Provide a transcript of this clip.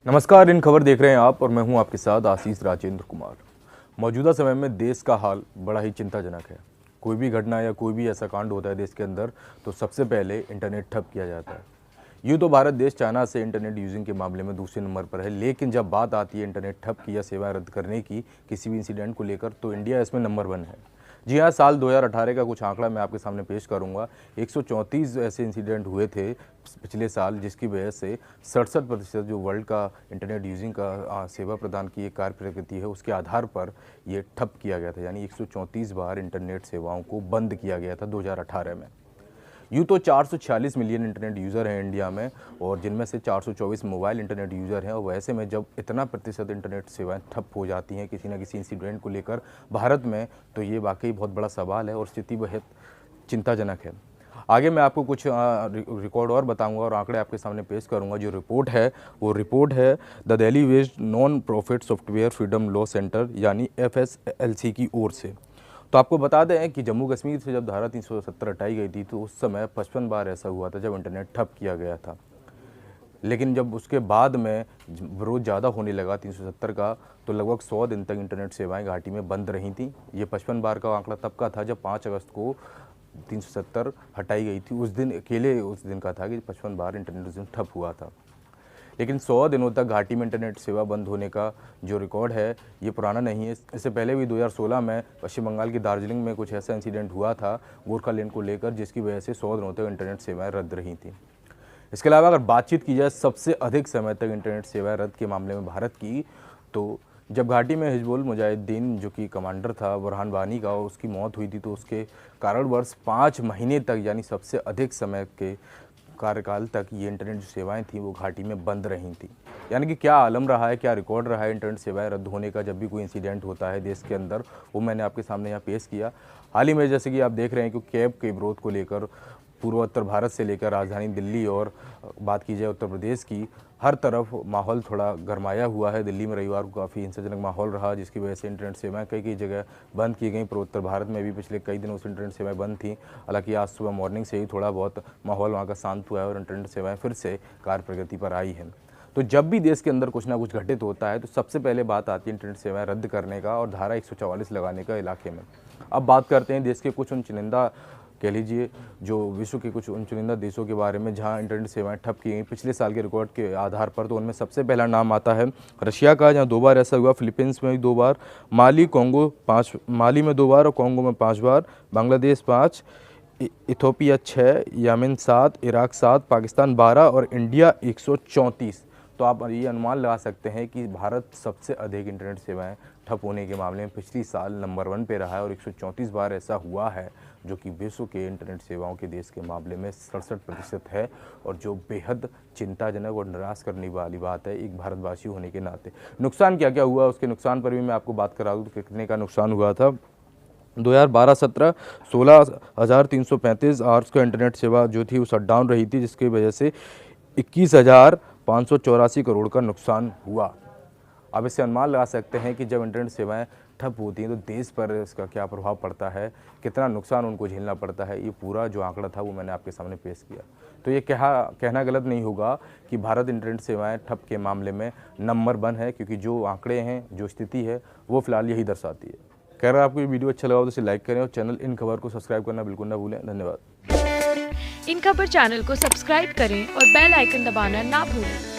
नमस्कार, इन खबर देख रहे हैं आप और मैं हूं आपके साथ आशीष राजेंद्र कुमार। मौजूदा समय में देश का हाल बड़ा ही चिंताजनक है। कोई भी घटना या कोई भी ऐसा कांड होता है देश के अंदर तो सबसे पहले इंटरनेट ठप किया जाता है। यूँ तो भारत देश चाइना से इंटरनेट यूजिंग के मामले में दूसरे नंबर पर है, लेकिन जब बात आती है इंटरनेट ठप की या सेवाएं रद्द करने की किसी भी इंसिडेंट को लेकर तो इंडिया इसमें नंबर 1 है। जी हाँ, साल 2018 का कुछ आंकड़ा मैं आपके सामने पेश करूंगा। 134 ऐसे इंसिडेंट हुए थे पिछले साल, जिसकी वजह से 67% जो वर्ल्ड का इंटरनेट यूजिंग का सेवा प्रदान की एक कार्य प्रगति है उसके आधार पर ये ठप किया गया था। यानी 134 बार इंटरनेट सेवाओं को बंद किया गया था 2018 में। यूँ तो 446 मिलियन इंटरनेट यूज़र हैं इंडिया में, और जिनमें से 424 मोबाइल इंटरनेट यूज़र हैं। और वैसे में जब इतना प्रतिशत इंटरनेट सेवाएं ठप हो जाती हैं किसी न किसी इंसिडेंट को लेकर भारत में, तो ये वाकई बहुत बड़ा सवाल है और स्थिति बहुत चिंताजनक है। आगे मैं आपको कुछ रिकॉर्ड और बताऊंगा और आंकड़े आपके सामने पेश करूंगा। जो रिपोर्ट है वो रिपोर्ट है the Delhi based non profit software freedom law centre यानी FSLC की ओर से। तो आपको बता दें कि जम्मू कश्मीर से जब धारा 370 हटाई गई थी तो उस समय 55 बार ऐसा हुआ था जब इंटरनेट ठप किया गया था। लेकिन जब उसके बाद में विरोध ज़्यादा होने लगा 370 का, तो लगभग 100 दिन तक इंटरनेट सेवाएं घाटी में बंद रही थी। ये 55 बार का आंकड़ा तब का था जब 5 अगस्त को 370 हटाई गई थी। उस दिन अकेले उस दिन का था कि 55 बार इंटरनेट उस दिन ठप हुआ था। लेकिन 100 दिनों तक घाटी में इंटरनेट सेवा बंद होने का जो रिकॉर्ड है ये पुराना नहीं है। इससे पहले भी 2016 में पश्चिम बंगाल की दार्जिलिंग में कुछ ऐसा इंसिडेंट हुआ था गोरखालैंड को लेकर, जिसकी वजह से 100 दिनों तक इंटरनेट सेवाएं रद्द रही थी। इसके अलावा अगर बातचीत की जाए सबसे अधिक समय तक इंटरनेट सेवाएं रद्द के मामले में भारत की, तो जब घाटी में हिजबुल मुजाहिदीन जो कि कमांडर था बुरहान वानी का, उसकी मौत हुई थी, तो उसके कारणवश 5 महीने तक यानी सबसे अधिक समय के कार्यकाल तक ये इंटरनेट जो सेवाएं थी वो घाटी में बंद रही थी। यानी कि क्या आलम रहा है, क्या रिकॉर्ड रहा है इंटरनेट सेवाएं रद्द होने का जब भी कोई इंसिडेंट होता है देश के अंदर, वो मैंने आपके सामने यहाँ पेश किया। हाल ही में जैसे कि आप देख रहे हैं कि कैब के विरोध को लेकर पूर्वोत्तर भारत से लेकर राजधानी दिल्ली और बात की जाए उत्तर प्रदेश की, हर तरफ माहौल थोड़ा गरमाया हुआ है। दिल्ली में रविवार को काफ़ी हिंसाजनक माहौल रहा, जिसकी वजह से इंटरनेट सेवाएं कई जगह बंद की गई। पूर्वोत्तर भारत में भी पिछले कई दिनों से इंटरनेट सेवाएं बंद थी। हालांकि आज सुबह मॉर्निंग से ही थोड़ा बहुत माहौल वहाँ का शांत हुआ है और इंटरनेट सेवाएं फिर से कार्य प्रगति पर आई हैं। तो जब भी देश के अंदर कुछ ना कुछ घटित होता है तो सबसे पहले बात आती है इंटरनेट सेवाएं रद्द करने का और धारा 144 लगाने का इलाके में। अब बात करते हैं देश के कुछ उन चुनिंदा, कह लीजिए जो विश्व के कुछ उन चुनिंदा देशों के बारे में जहां इंटरनेट सेवाएं ठप की गई पिछले साल के रिकॉर्ड के आधार पर। तो उनमें सबसे पहला नाम आता है रशिया का, जहां 2 बार ऐसा हुआ। फिलीपींस में भी 2 बार, माली में 2 बार और कॉन्गो में 5 बार, Bangladesh 5, Ethiopia 6, Yemen 7, Iraq 7, Pakistan 12 और इंडिया 134। तो आप ये अनुमान लगा सकते हैं कि भारत सबसे अधिक इंटरनेट सेवाएं ठप होने के मामले में पिछली साल नंबर 1 पे रहा है और 134 बार ऐसा हुआ है, जो कि विश्व के इंटरनेट सेवाओं के देश के मामले में 67% है, और जो बेहद चिंताजनक और निराश करने वाली बात है एक भारतवासी होने के नाते। नुकसान क्या क्या हुआ उसके नुकसान पर भी मैं आपको बात करा दूँ तो कितने का नुकसान हुआ था। 2012-17 16,335 आवर्स का इंटरनेट सेवा जो थी वो शट डाउन रही थी, जिसकी वजह से 21,584 करोड़ का नुकसान हुआ। अब इससे अनुमान लगा सकते हैं कि जब इंटरनेट सेवाएं ठप होती हैं तो देश पर इसका क्या प्रभाव पड़ता है, कितना नुकसान उनको झेलना पड़ता है। ये पूरा जो आंकड़ा था वो मैंने आपके सामने पेश किया। तो ये कहना गलत नहीं होगा कि भारत इंटरनेट सेवाएं ठप के मामले में नंबर 1 है, क्योंकि जो आंकड़े हैं, जो स्थिति है वो फिलहाल यही दर्शाती है। कह रहा आपको ये वीडियो अच्छा लगा तो इसे लाइक करें और चैनल इन खबर को सब्सक्राइब करना बिल्कुल ना भूलें। धन्यवाद। इन खबर चैनल को सब्सक्राइब करें और बेल आइकन दबाना ना भूलें।